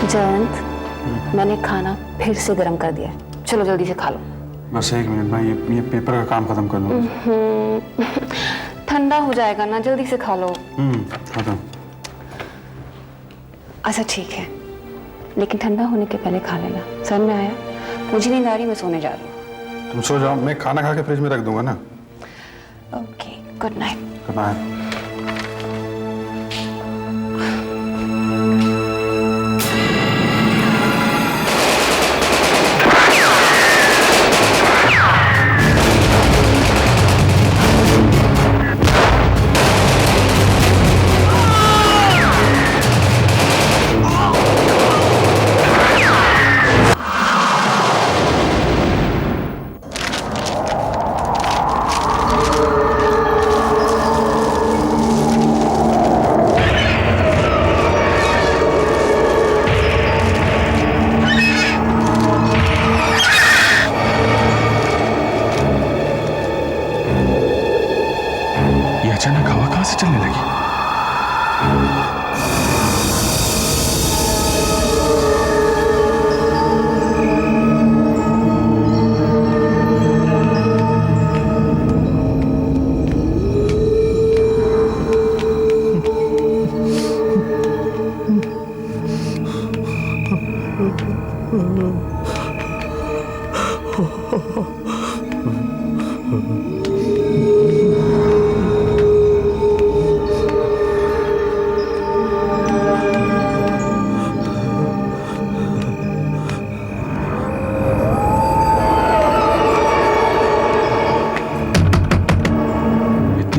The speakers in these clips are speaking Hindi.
जयंत, मैंने खाना फिर से गर्म कर दिया है, चलो जल्दी से खा लो। बस 1 मिनट, मैं ये पेपर का काम खत्म कर लूँ। ठंडा हो जाएगा ना, जल्दी से खा लो। खत्म। अच्छा ठीक है, लेकिन ठंडा होने के पहले खा लेना। समझ में आया? मुझे नींद आ रही, मैं सोने जा रही हूँ। तुम सो जाओ, मैं खाना खा के फ्रिज में रख दूंगा ना। Okay, good night. Good night. अचानक हवा कहां से चलने लगी?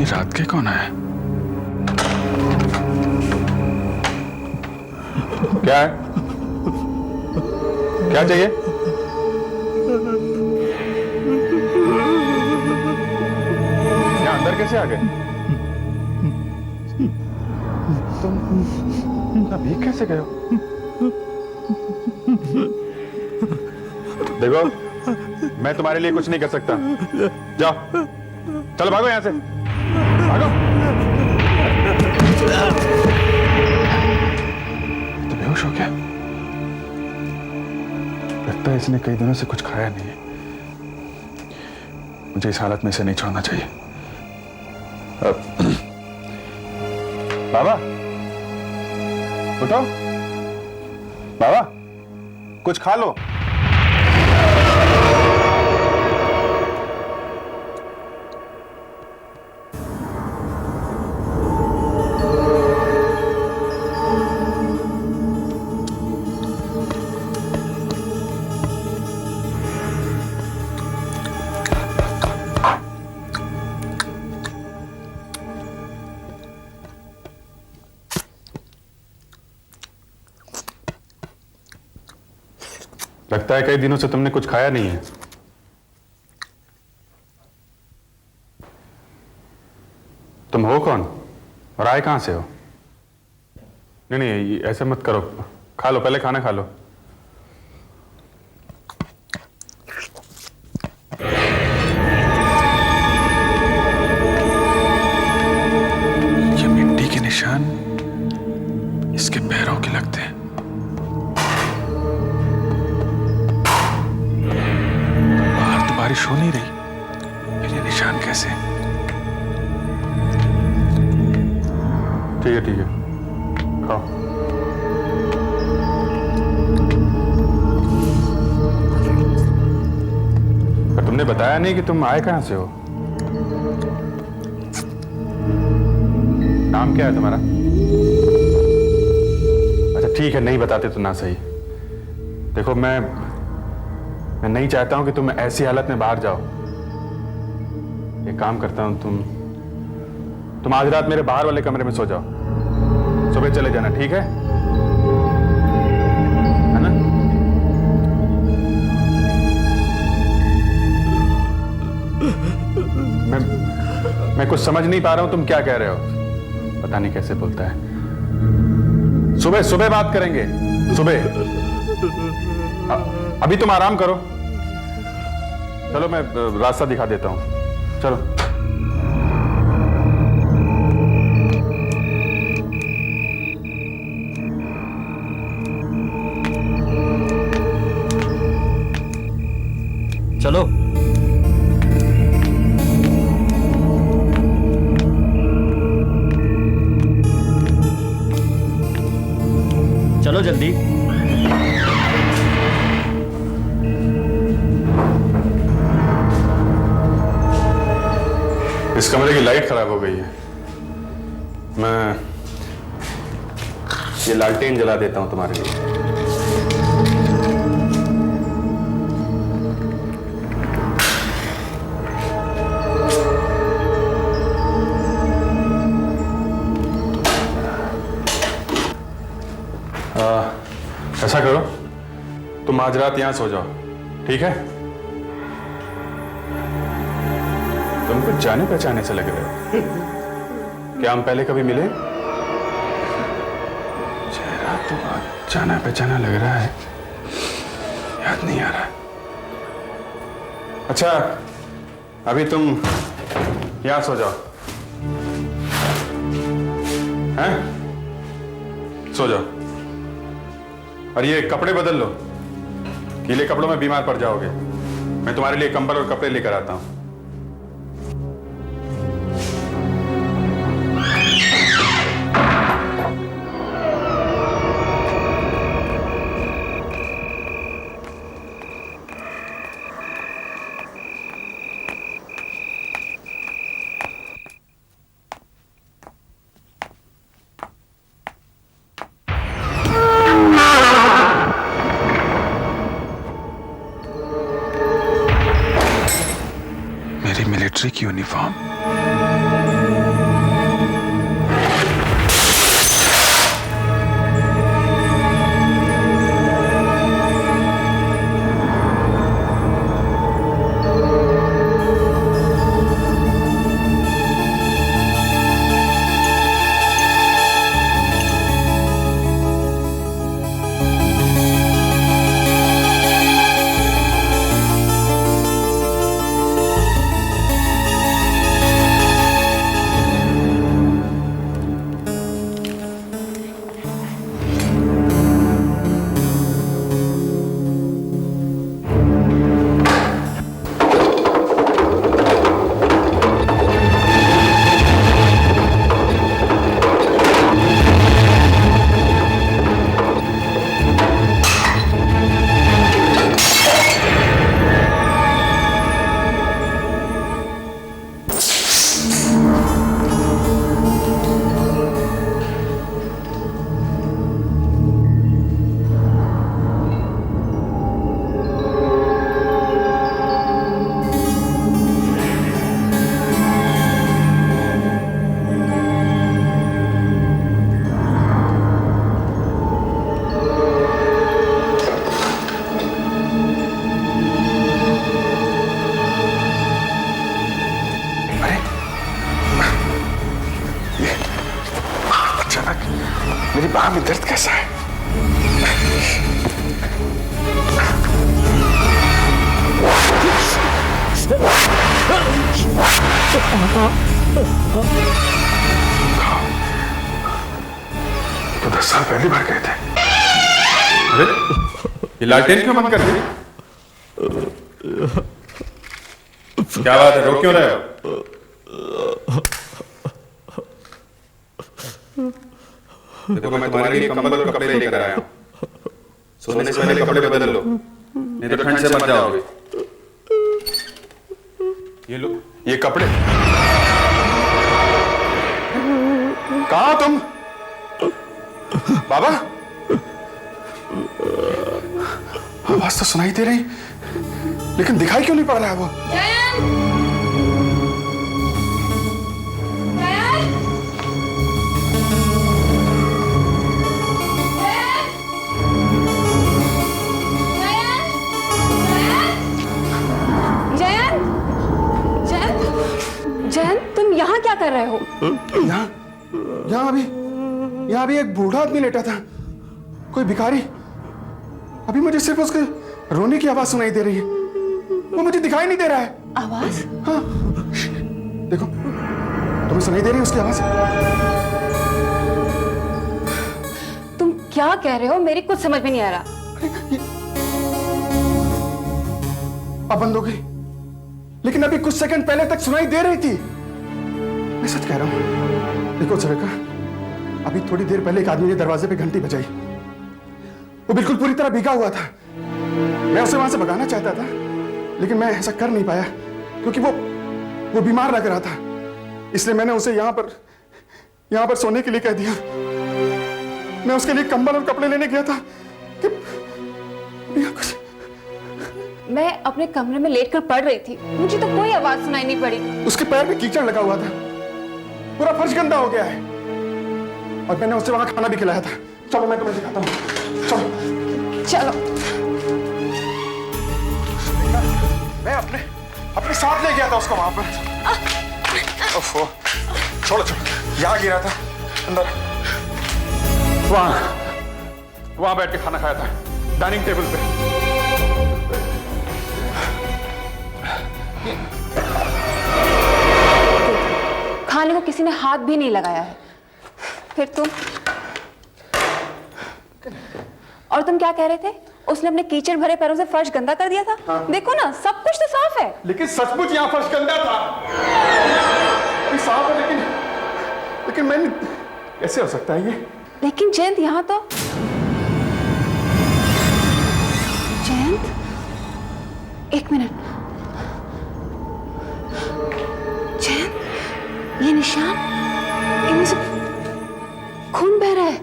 रात के कौन है? क्या है? क्या चाहिए? यहाँ अंदर कैसे आ गए? तुम भीग कैसे गए हो? देखो, मैं तुम्हारे लिए कुछ नहीं कर सकता। जाओ, चलो भागो यहां से, भागो। तो बेहोश हो गया? लगता है इसने कई दिनों से कुछ खाया नहीं है। मुझे इस हालत में इसे नहीं छोड़ना चाहिए। बाबा, उठो। बाबा, कुछ खा लो। लगता है कई दिनों से तुमने कुछ खाया नहीं है। तुम हो कौन और आए कहां से हो? नहीं नहीं, ऐसे मत करो। खा लो, पहले खाना खा लो। ये मिट्टी के निशान इसके पैरों के लगते हैं। बारिश हो नहीं रही, फिर ये निशान कैसे? ठीक है, खाओ। पर तुमने बताया नहीं कि तुम आए कहां से हो। नाम क्या है तुम्हारा? अच्छा ठीक है, नहीं बताते तो ना सही। देखो, मैं नहीं चाहता हूं कि तुम ऐसी हालत में बाहर जाओ। एक काम करता हूं, तुम आज रात मेरे बाहर वाले कमरे में सो जाओ, सुबह चले जाना, ठीक है? है ना? मैं कुछ समझ नहीं पा रहा हूं तुम क्या कह रहे हो। पता नहीं कैसे बोलता है। सुबह सुबह बात करेंगे, सुबह। अभी तुम आराम करो। चलो, मैं रास्ता दिखा देता हूं। चलो। चलो। चलो जल्दी। इस कमरे की लाइट खराब हो गई है, मैं ये लालटेन जला देता हूं तुम्हारे लिए। ऐसा करो, तुम आज रात यहां सो जाओ, ठीक है? तुम कुछ जाने पहचाने से लग रहे हो। क्या हम पहले कभी मिले? चेहरा तो जाना पहचाना लग रहा है, याद नहीं आ रहा। अच्छा, अभी तुम यहां सो जाओ, हैं? सो जाओ। और ये कपड़े बदल लो, गीले कपड़ों में बीमार पड़ जाओगे। मैं तुम्हारे लिए कंबल और कपड़े लेकर आता हूं। मेरी मिलिट्री की यूनिफॉर्म। मेरी बाह में दर्द कैसा है? तो 10 साल पहली बार गए थे। अरे ये लालटेन क्यों बंद कर दी? क्या बात है, रो क्यों रहे हो? देखो मैं तुम्हारे लिए कंबल और कपड़े लेकर आया हूं। सोने से पहले कपड़े बदल लो, नहीं तो ठंड से मर जाओगे। ये लो ये कपड़े। कहां तुम? बाबा, आवाज तो सुनाई दे रही, लेकिन दिखाई क्यों नहीं पड़ रहा है वो? तुम यहाँ क्या कर रहे हो? यहाँ अभी एक बूढ़ा आदमी लेटा था, कोई भिखारी। अभी मुझे सिर्फ उसके रोने की आवाज सुनाई दे रही है, वो मुझे दिखाई नहीं दे रहा है। आवाज? हाँ, देखो तुम्हें सुनाई दे रही है उसकी आवाज? तुम क्या कह रहे हो? मेरी कुछ समझ में नहीं आ रहा। अब बंद हो गई, लेकिन अभी कुछ सेकंड पहले तक सुनाई दे रही थी। मैं सच कह रहा हूं। देखो सुरेखा, अभी थोड़ी देर पहले एक आदमी ने दरवाजे पे घंटी बजाई। वो बिल्कुल पूरी तरह भीगा हुआ था। मैं उसे वहां से भगाना चाहता था, लेकिन मैं ऐसा कर नहीं पाया क्योंकि वो बीमार लग रहा था। इसलिए मैंने उसे यहां पर सोने के लिए कह दिया। मैं उसके लिए कंबल और कपड़े लेने गया था कि कुछ। मैं अपने कमरे में लेटकर पढ़ रही थी, मुझे तो कोई आवाज सुनाई नहीं पड़ी। उसके पैर में कीचड़ लगा हुआ था, पूरा फर्श गंदा हो गया है, और मैंने उसे वहां खाना भी खिलाया था। चलो मैं तुम्हें दिखाता हूँ, चलो। चलो। मैं अपने साथ ले गया था उसको वहां पर। ओफो, छोड़ो, यहाँ गिरा था अंदर। वहां बैठ के खाना खाया था, डाइनिंग टेबल पे। खाने को किसी ने हाथ भी नहीं लगाया है। फिर तुम क्या कह रहे थे? उसने अपने कीचड़ भरे पैरों से फर्श गंदा कर दिया था। हाँ। देखो ना, सब कुछ तो साफ है। लेकिन सचमुच यहाँ फर्श गंदा था। साफ है, लेकिन मैंने कैसे हो सकता है ये? लेकिन जयंत, यहाँ तो जयंत, एक मिनट। जयंत, ये निशान, इनमें से खून बह रहा है।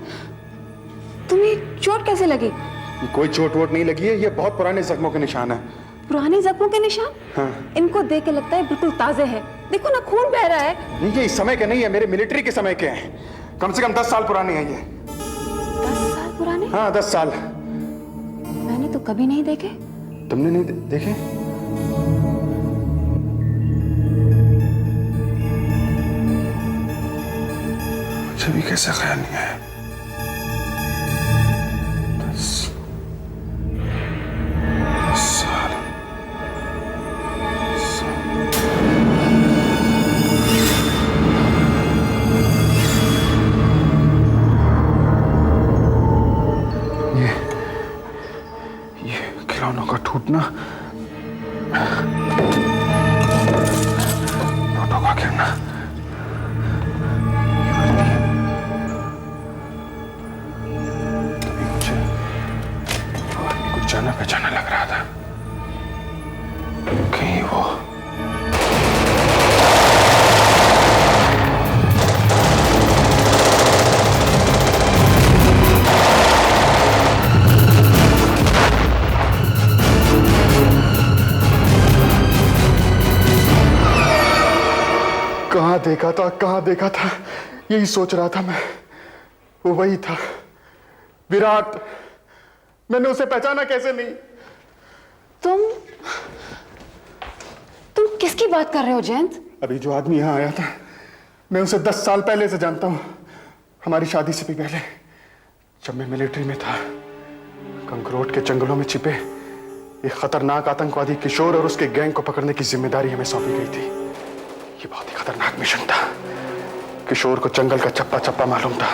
तुम्हें चोट कैसे लगी? कोई चोट वोट नहीं लगी है, ये बहुत पुराने जख्मों के निशान है। पुराने जख्मों के निशान? हाँ। इनको देख के लगता है बिल्कुल ताजे हैं। देखो ना, खून बह रहा है। नहीं, ये इस समय के नहीं है, मेरे मिलिट्री के समय के हैं। कम से कम 10 साल पुराने हैं ये। 10 साल पुराने? हाँ, 10 साल। मैंने तो कभी नहीं देखे। तुमने नहीं देखे? मुझे भी कैसे ख्याल नहीं आया। 10 साल। ये खिलौनों का टूटना, नोटों का गिरना, तभी मुझे कुछ जाना पहचाना लग रहा था। कहीं वो कहाँ देखा था, यही सोच रहा था मैं। वो वही था, विराट। मैंने उसे पहचाना कैसे नहीं? तुम किसकी बात कर रहे हो जयंत? अभी जो आदमी यहाँ आया था, मैं उसे 10 साल पहले से जानता हूँ। हमारी शादी से भी पहले, जब मैं मिलिट्री में था। कंकरोट के जंगलों में छिपे एक खतरनाक आतंकवादी किशोर और उसके गैंग को पकड़ने की जिम्मेदारी हमें सौंपी गई थी। ये बहुत ही खतरनाक मिशन था। किशोर को जंगल का चप्पा चप्पा मालूम था,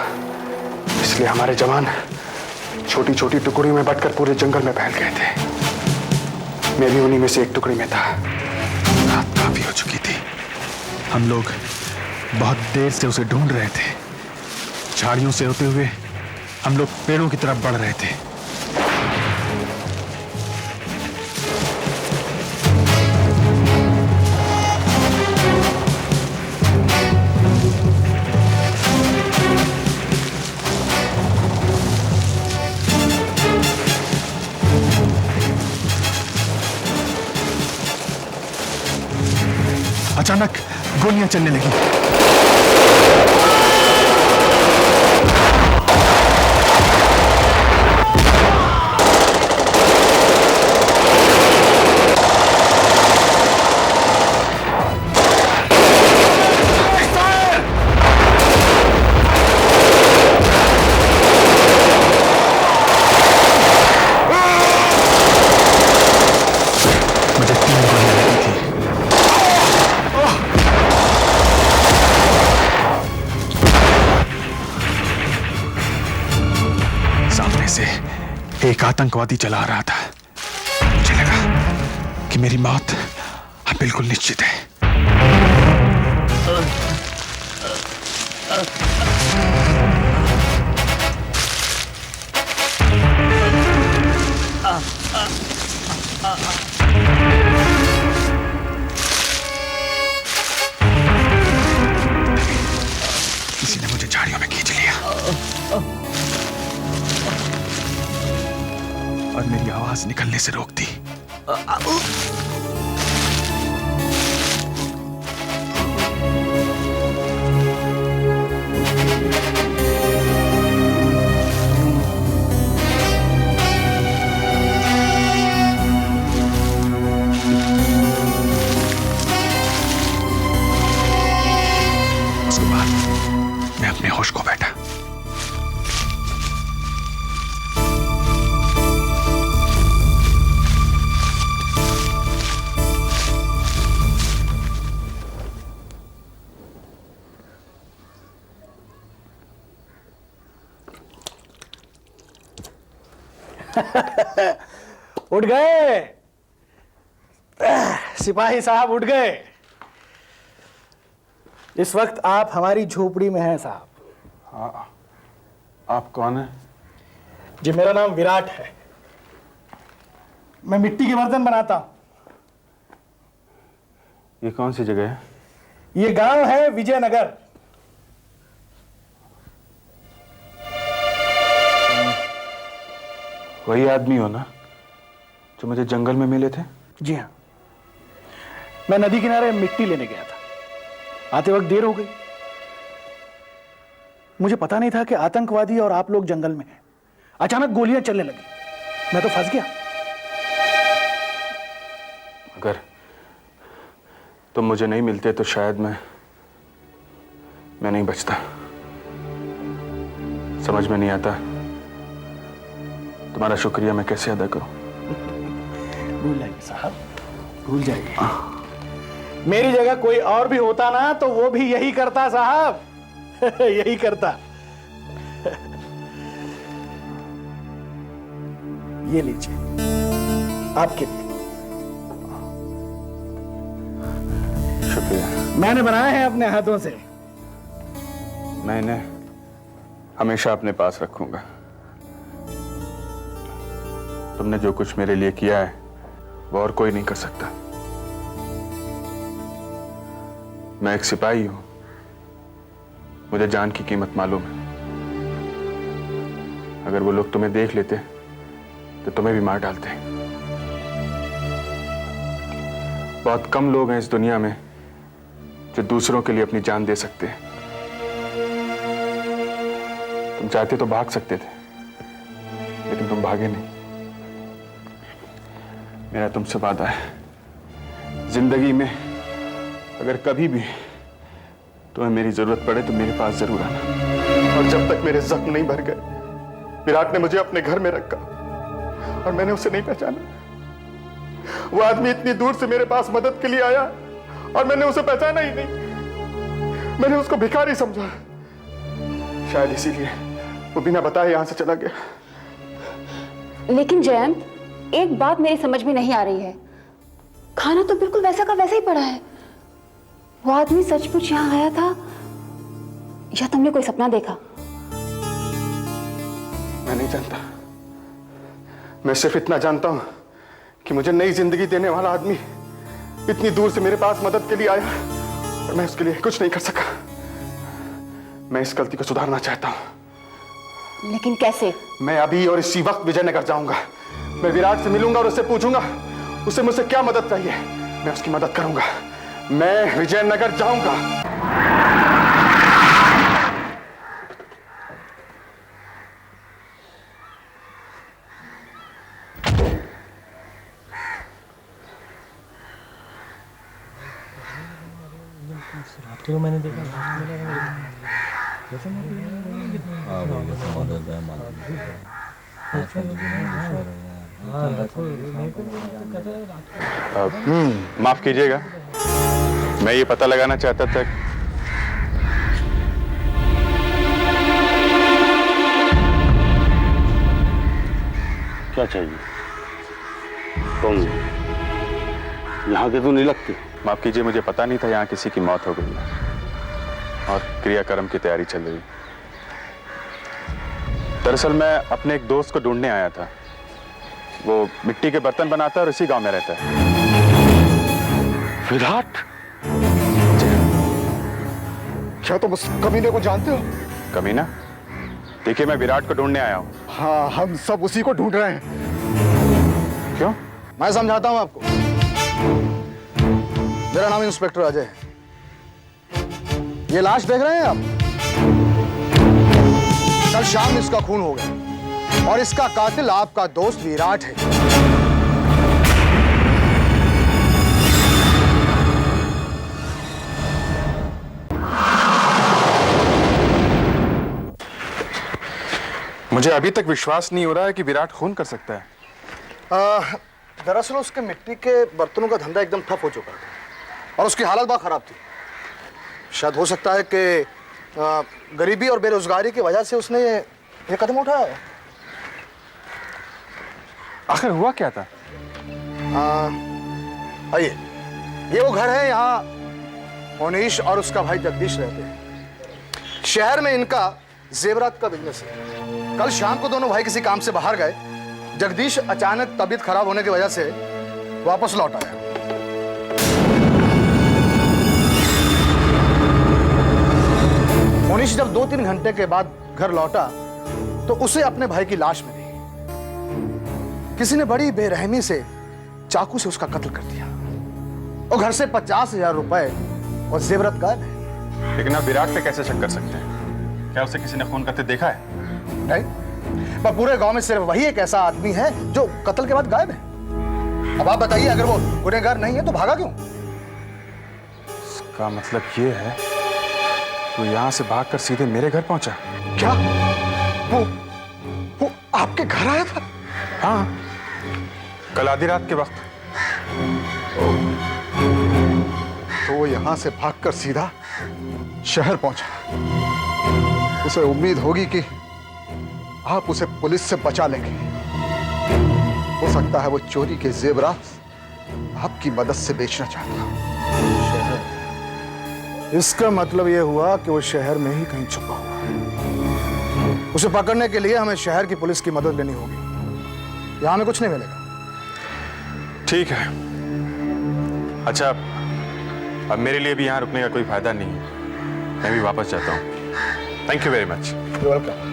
इसलिए हमारे जवान छोटी छोटी टुकड़ियों में बंटकर पूरे जंगल में फैल गए थे। मैं भी उन्हीं में से एक टुकड़ी में था। रात काफी हो चुकी थी। हम लोग बहुत देर से उसे ढूंढ रहे थे। झाड़ियों से होते हुए हम लोग पेड़ों की तरफ बढ़ रहे थे। अचानक गोलियां चलने लगी। मुझे 3 गोलियां लगी थी। सामने से एक आतंकवादी चला आ रहा था। मुझे लगा कि मेरी मौत अब बिल्कुल निश्चित है। किसी ने मुझे झाड़ियों में खींच लिया और मेरी आवाज निकलने से रोक दी। उसके बाद मैं अपने होश खो बैठा। उठ गए सिपाही साहब, उठ गए। इस वक्त आप हमारी झोपड़ी में हैं साहब। आप कौन है? जी मेरा नाम विराट है। मैं मिट्टी के बर्तन बनाता हूं। ये कौन सी जगह है? ये गांव है विजयनगर। वही आदमी हो ना जो मुझे जंगल में मिले थे? जी हाँ, मैं नदी किनारे मिट्टी लेने गया था। आते वक्त देर हो गई। मुझे पता नहीं था कि आतंकवादी और आप लोग जंगल में हैं। अचानक गोलियां चलने लगी, मैं तो फंस गया। अगर तुम मुझे नहीं मिलते तो शायद मैं नहीं बचता। समझ में नहीं आता तुम्हारा शुक्रिया मैं कैसे अदा करूं। भूल जाइए साहब, भूल जाइए। मेरी जगह कोई और भी होता ना तो वो भी यही करता साहब। यही करता। ये लीजिए आपके लिए। शुक्रिया। मैंने बनाए हैं अपने हाथों से। मैं इन्हें हमेशा अपने पास रखूंगा। तुमने जो कुछ मेरे लिए किया है वो और कोई नहीं कर सकता। मैं एक सिपाही हूं, मुझे जान की कीमत मालूम है। अगर वो लोग तुम्हें देख लेते तो तुम्हें भी मार डालते। बहुत कम लोग हैं इस दुनिया में जो दूसरों के लिए अपनी जान दे सकते हैं। तुम चाहते तो भाग सकते थे, लेकिन तुम भागे नहीं। मेरा तुमसे वादा है, जिंदगी में अगर कभी भी तुम्हें मेरी जरूरत पड़े तो मेरे पास जरूर आना। और जब तक मेरे जख्म नहीं भर गए, विराट ने मुझे अपने घर में रखा और मैंने उसे नहीं पहचाना। वो आदमी इतनी दूर से मेरे पास मदद के लिए आया और मैंने उसे पहचाना ही नहीं। मैंने उसको भिखारी समझा। शायद इसीलिए वो बिना बताए यहां से चला गया। लेकिन जयंत, एक बात मेरी समझ में नहीं आ रही है। खाना तो बिल्कुल वैसा का वैसा ही पड़ा है। वो आदमी सचमुच यहां आया था या तुमने कोई सपना देखा? मैं नहीं जानता। मैं सिर्फ इतना जानता हूं कि मुझे नई जिंदगी देने वाला आदमी इतनी दूर से मेरे पास मदद के लिए आया और मैं उसके लिए कुछ नहीं कर सका। मैं इस गलती को सुधारना चाहता हूं। लेकिन कैसे? मैं अभी और इसी वक्त विजयनगर जाऊंगा। मैं विराट से मिलूंगा और उससे पूछूंगा उसे मुझसे क्या मदद चाहिए। मैं उसकी मदद करूंगा। मैं विजयनगर जाऊंगा। रात को मैंने देखा। माफ कीजिएगा, मैं ये पता लगाना चाहता था क्या चाहिए? कौन? यहाँ के तो नहीं लगते। माफ कीजिए, मुझे पता नहीं था यहाँ किसी की मौत हो गई है और क्रियाक्रम की तैयारी चल रही। दरअसल मैं अपने एक दोस्त को ढूंढने आया था। वो मिट्टी के बर्तन बनाता है और इसी गांव में रहता है। विराट? क्या तुम उस कमीने को जानते हो? कमीना? देखिए, मैं विराट को ढूंढने आया हूँ। हाँ, हम सब उसी को ढूंढ रहे हैं। क्यों? मैं समझाता हूं आपको। मेरा नाम इंस्पेक्टर अजय है। ये लाश देख रहे हैं आप? कल शाम इसका खून हो गया और इसका कातिल आपका दोस्त विराट है। मुझे अभी तक विश्वास नहीं हो रहा है कि विराट खून कर सकता है। दरअसल उसके मिट्टी के बर्तनों का धंधा एकदम ठप हो चुका था और उसकी हालत बहुत खराब थी। शायद हो सकता है कि गरीबी और बेरोजगारी की वजह से उसने ये कदम उठाया है। आखिर हुआ क्या था? आइए, ये वो घर है, यहाँ मोनीश और उसका भाई जगदीश रहते हैं। शहर में इनका जेवरात का बिजनेस है। कल शाम को दोनों भाई किसी काम से बाहर गए। जगदीश अचानक तबीयत खराब होने की वजह से वापस लौट आया। मोनीश जब 2-3 घंटे के बाद घर लौटा तो उसे अपने भाई की लाश मिली। किसी ने बड़ी बेरहमी से चाकू से उसका कत्ल कर दिया और घर से 50,000 रुपए और जेवरात गायब है। लेकिन आप विराट पे कैसे शक कर सकते हैं? क्या उसे किसी ने खून करते देखा है? नहीं, पर पूरे गांव में सिर्फ वही एक ऐसा आदमी है जो कत्ल के बाद गायब है। अब आप बताइए, अगर वो गुनहगार नहीं है तो भागा क्यों? इसका मतलब ये है तो यहाँ से भागकर सीधे मेरे घर पहुंचा। क्या वो आपके घर आया था? हाँ, कल आधी रात के वक्त। तो वो यहां से भागकर सीधा शहर पहुंचा। उसे उम्मीद होगी कि आप उसे पुलिस से बचा लेंगे। हो सकता है वो चोरी के जेवरात आपकी मदद से बेचना चाहता। इसका मतलब यह हुआ कि वो शहर में ही कहीं छुपा हुआ है। उसे पकड़ने के लिए हमें शहर की पुलिस की मदद लेनी होगी। यहां में कुछ नहीं मिलेगा। ठीक है। अच्छा, अब मेरे लिए भी यहाँ रुकने का कोई फायदा नहीं है। मैं भी वापस जाता हूँ। Thank you very much. Welcome.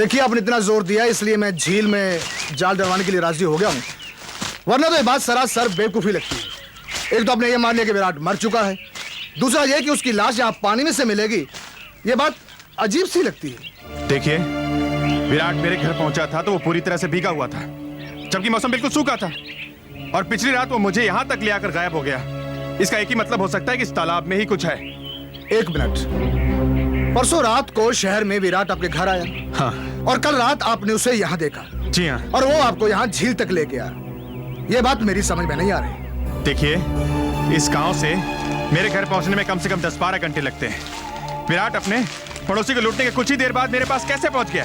देखिए, आपने इतना जोर दिया इसलिए मैं झील में जाल डलवाने के लिए राजी हो गया हूं, वरना तो ये बात सरासर बेवकूफी लगती है। एक तो आपने ये मान लिया कि विराट मर चुका है, दूसरा ये कि उसकी लाश यहाँ पानी में से मिलेगी, ये बात अजीब सी लगती है। देखिए, विराट मेरे घर पहुंचा था तो वो पूरी तरह से भीगा हुआ था, जबकि मौसम बिल्कुल सूखा था। और पिछली रात वो मुझे यहां तक ले आकर गायब हो गया। इसका एक ही मतलब हो सकता है कि इस तालाब में ही कुछ है। एक मिनट, परसों रात को शहर में विराट आपके घर आया। हाँ। और कल रात आपने उसे यहाँ देखा। जी हाँ। और वो आपको यहाँ झील तक ले गया। ये बात मेरी समझ में नहीं आ रही। देखिए, इस गांव से मेरे घर पहुंचने में कम से कम 10-12 घंटे लगते हैं। विराट अपने पड़ोसी को लूटने के कुछ ही देर बाद मेरे पास कैसे पहुंच गया?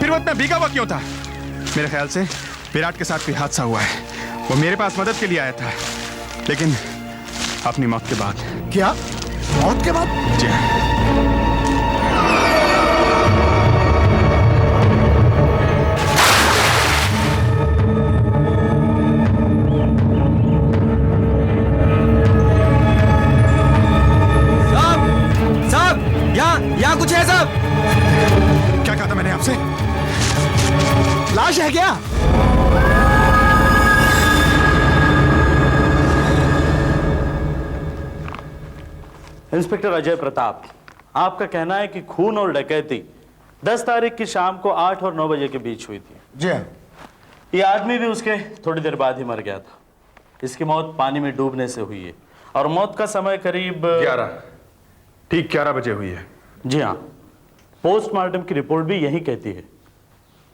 फिर वो इतना भीगा हुआ क्यों था? मेरे ख्याल से विराट के साथ कोई हादसा हुआ है। वो मेरे पास मदद के लिए आया था, लेकिन अपनी मौत के बाद। क्या? मौत के बाद? जी हाँ। यहाँ कुछ है साहब। क्या कहा था मैंने आपसे? लाश है क्या? इंस्पेक्टर अजय प्रताप, आपका कहना है कि खून और डकैती 10 तारीख की शाम को 8 और 9 बजे के बीच हुई थी। जी हाँ। ये आदमी भी उसके थोड़ी देर बाद ही मर गया था। इसकी मौत पानी में डूबने से हुई है और मौत का समय करीब 11 बजे हुई है। जी हाँ, पोस्टमार्टम की रिपोर्ट भी यही कहती है।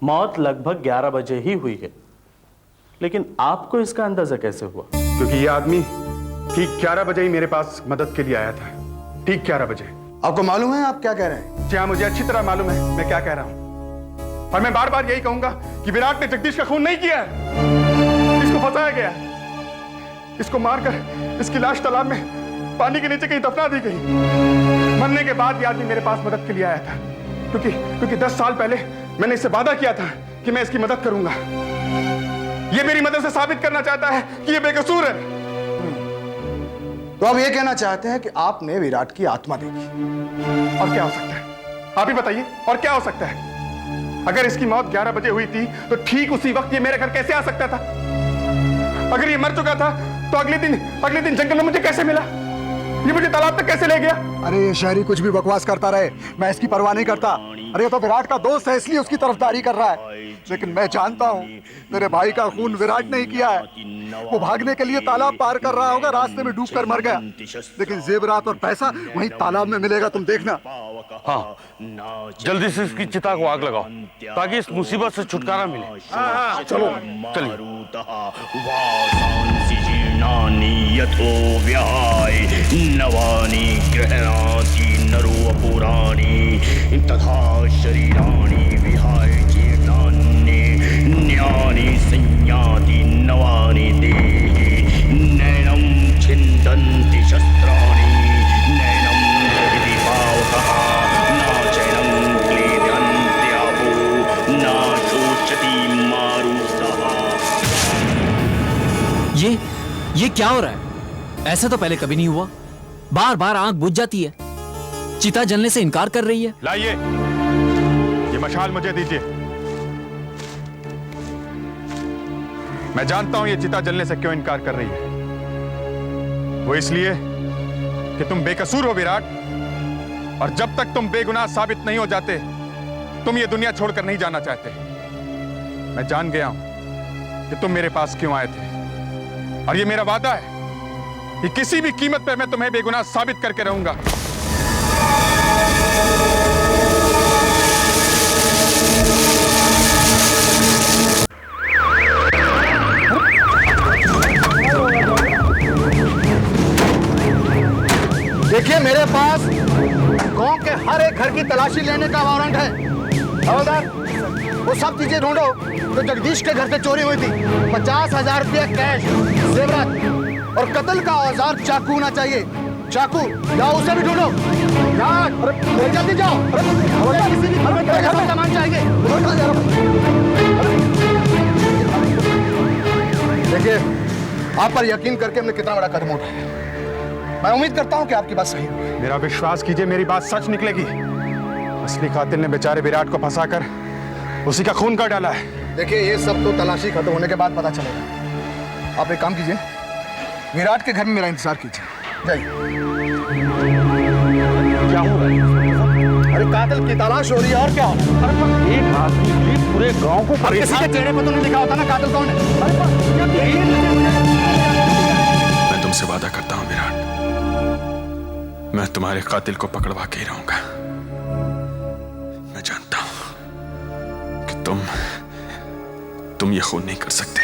मौत लगभग 11 बजे ही हुई है। लेकिन आपको इसका अंदाजा कैसे हुआ? क्योंकि ये आदमी ठीक 11 बजे ही मेरे पास मदद के लिए आया था। ठीक 11 बजे। आपको मालूम है आप क्या कह रहे हैं? जी हाँ, मुझे अच्छी तरह मालूम है मैं क्या कह रहा हूं। और मैं बार बार यही कहूंगा कि विराट ने जगदीश का खून नहीं किया है। इसको फंसाया गया। इसको मारकर इसकी लाश तालाब में पानी के नीचे कहीं दफना दी गई। मरने के बाद ये आदमी मेरे पास मदद के लिए आया था, क्योंकि 10 साल पहले मैंने इससे वादा किया था कि मैं इसकी मदद करूंगा। ये मेरी मदद से साबित करना चाहता है कि ये बेकसूर है। तो आप ये कहना चाहते हैं कि आपने विराट की आत्मा देखी? और क्या हो सकता है? आप ही बताइए, और क्या हो सकता है? अगर इसकी मौत 11 बजे हुई थी तो ठीक उसी वक्त ये मेरे घर कैसे आ सकता था? अगर ये मर चुका था तो अगले दिन जंगल में मुझे कैसे मिला? ये मुझे तालाब तक कैसे ले गया? अरे ये शहरी कुछ भी बकवास करता रहे, मैं इसकी परवाह नहीं करता। अरे ये तो विराट का दोस्त है, इसलिए उसकी तरफदारी कर रहा है। लेकिन मैं जानता हूँ मेरे भाई का खून विराट नहीं किया है। वो भागने के लिए तालाब पार कर रहा होगा, रास्ते में डूबकर मर गया। लेकिन जेवरात और पैसा वहीं तालाब में मिलेगा, तुम देखना। हाँ, जल्दी से इसकी चिता को आग लगाओ ताकि इस मुसीबत से छुटकारा मिले। हाँ, चलो चलिए। यथो व्याय नवानि गृह्णाति नरो पुराणि तथा शरीराणि विहाय जीर्णान्येऽन्यानि संयाति नवानि देहि नैनं छिन्दन्ति शस्त्राणि नैनं दहति पावकः न चैनं क्लेद्यन्त्यापो न शोचति मारुतः। ये क्या हो रहा है? ऐसा तो पहले कभी नहीं हुआ। बार बार आंख बुझ जाती है, चिता जलने से इनकार कर रही है। लाइए, ये मशाल मुझे दीजिए। मैं जानता हूं ये चिता जलने से क्यों इनकार कर रही है। वो इसलिए कि तुम बेकसूर हो विराट, और जब तक तुम बेगुनाह साबित नहीं हो जाते तुम ये दुनिया छोड़कर नहीं जाना चाहते। मैं जान गया हूं कि तुम मेरे पास क्यों आए थे, और ये मेरा वादा है कि किसी भी कीमत पर मैं तुम्हें बेगुनाह साबित करके रहूंगा। देखिए, मेरे पास गांव के हर एक घर की तलाशी लेने का वारंट है। हवलदार, वो सब चीजें ढूंढो तो जगदीश के घर से चोरी हुई थी। 50,000 रुपया कैश, जेवरात और कत्ल का औजार चाकू होना चाहिए। चाकू, जाओ उसे भी ढूंढो। जल्दी जाओ। किसी भी घर में कैसा सामान चाहिए। देखिए, आप पर यकीन करके हमने कितना बड़ा कदम उठाया। मैं उम्मीद करता हूं कि आपकी बात सही होगी। मेरा विश्वास कीजिए, मेरी बात सच निकलेगी। असली कातिल ने बेचारे विराट को फंसाकर उसी का खून कर डाला है। देखिए, ये सब तो तलाशी खत्म होने के बाद पता चलेगा। आप एक काम कीजिए, विराट के घर में मेरा इंतजार कीजिए। जाइए। क्या हो रहा है? अरे कातिल की तलाश हो रही है, और क्या हो रहा है? अरे पर एक आदमी के लिए पूरे गांव को अब किसी के चेहरे पर तो नहीं लिखा होता ना कातिल कौन है। मैं तुमसे वादा करता हूं विराट, मैं तुम्हारे कातिल को पकड़वा के ही रहूंगा। मैं जानता हूं कि तुम ये खून नहीं कर सकते।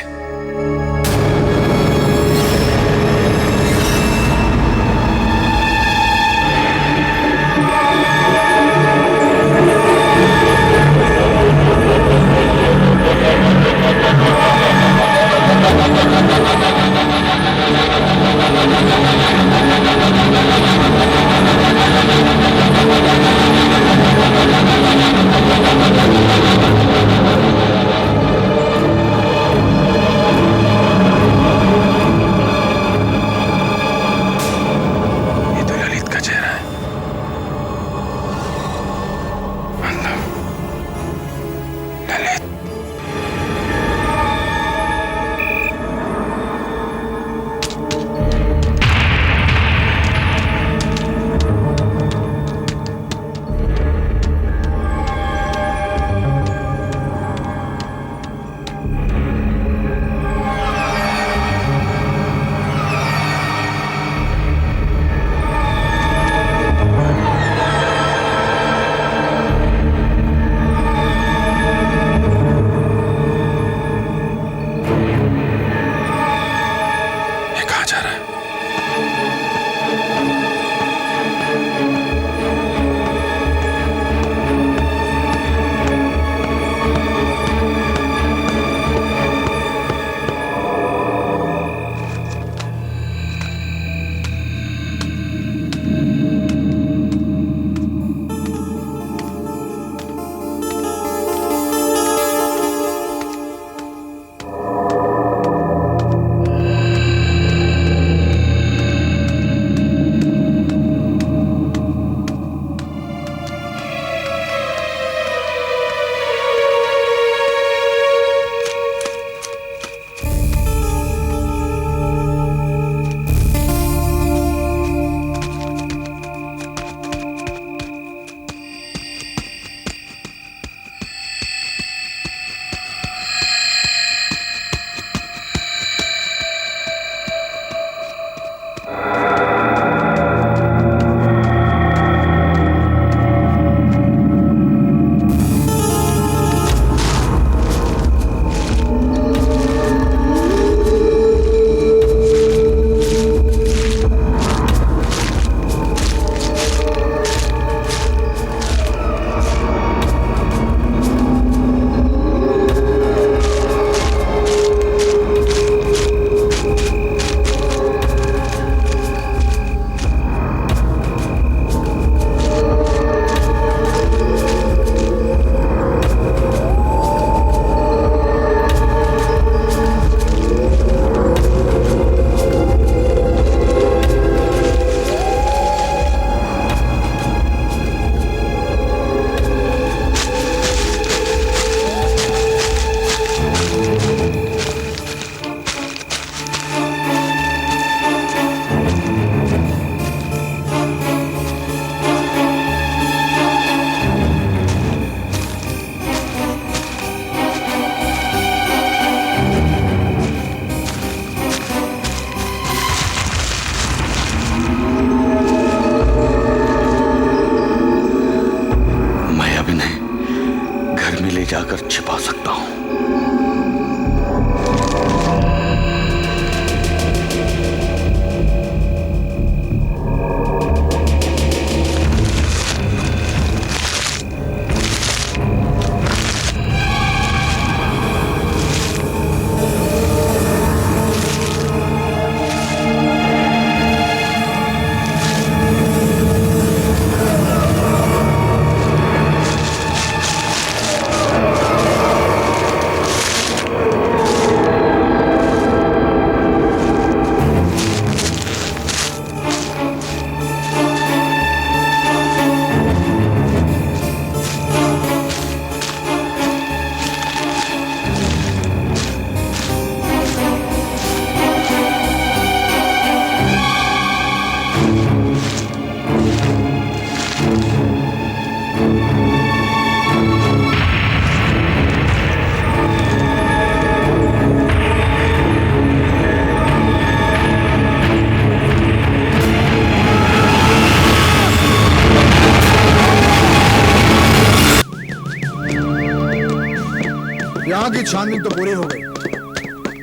वहां की छानबीन तो पूरी हो गई,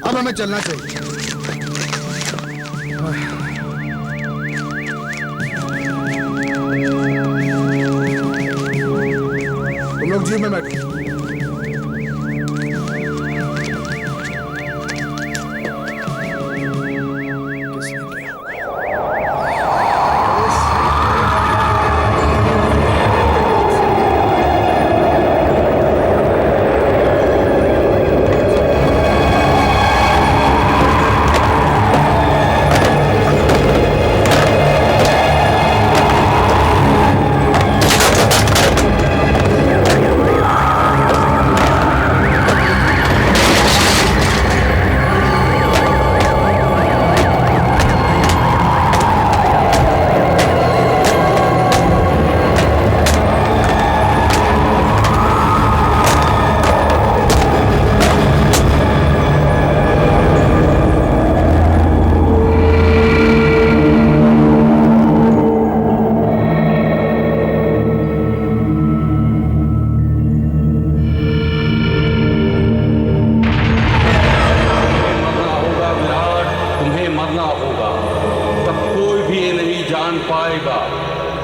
अब हमें चलना चाहिए। तुम लोग जीप में बैठो।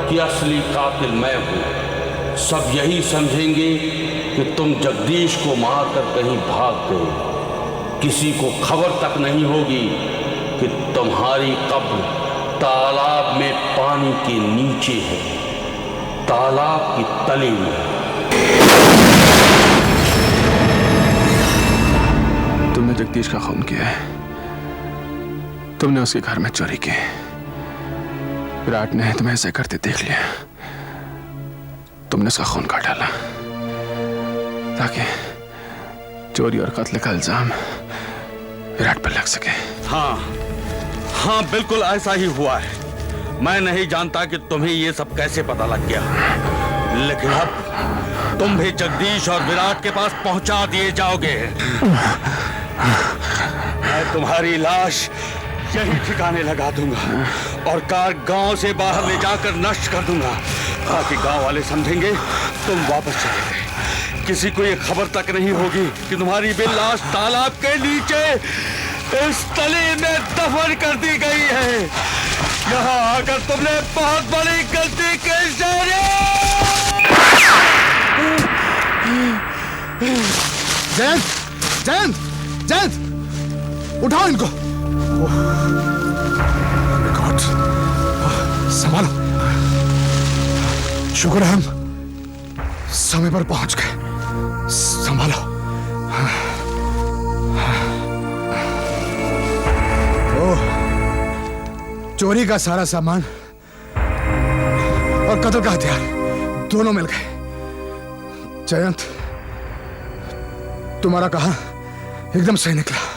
कि असली कातिल मैं हूं। सब यही समझेंगे कि तुम जगदीश को मारकर कहीं भाग गए। किसी को खबर तक नहीं होगी कि तुम्हारी कब्र तालाब में पानी के नीचे है, तालाब की तले में। तुमने जगदीश का खून किया है, तुमने उसके घर में चोरी की। विराट ने तुम्हें ऐसे करते देख लिया, तुमने उसका खून काट डाला ताकि चोरी और कत्ल का इल्जाम विराट पर लग सके। हाँ हाँ, बिल्कुल ऐसा ही हुआ है। मैं नहीं जानता कि तुम्हें ये सब कैसे पता लग गया, लेकिन अब तुम भी जगदीश और विराट के पास पहुंचा दिए जाओगे। मैं तुम्हारी लाश यही ठिकाने लगा दूंगा और कार गांव से बाहर ले जाकर नष्ट कर दूंगा, ताकि गांव वाले समझेंगे तुम वापस चले गए। किसी को ये खबर तक नहीं होगी कि तुम्हारी भी लाश तालाब के नीचे इस तली में दफन कर दी गई है। यहाँ आकर तुमने बहुत बड़ी गलती की है। जयंत, जयंत, जयंत, उठाओ इनको। गॉड, संभालो। शुक्र है हम समय पर पहुंच गए। संभालो। ओह, चोरी का सारा सामान और कत्ल का हथियार दोनों मिल गए। जयंत, तुम्हारा कहा एकदम सही निकला।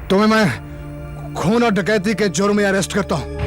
तुम्हें मैं खून और डकैती के जुर्म में अरेस्ट करता हूं।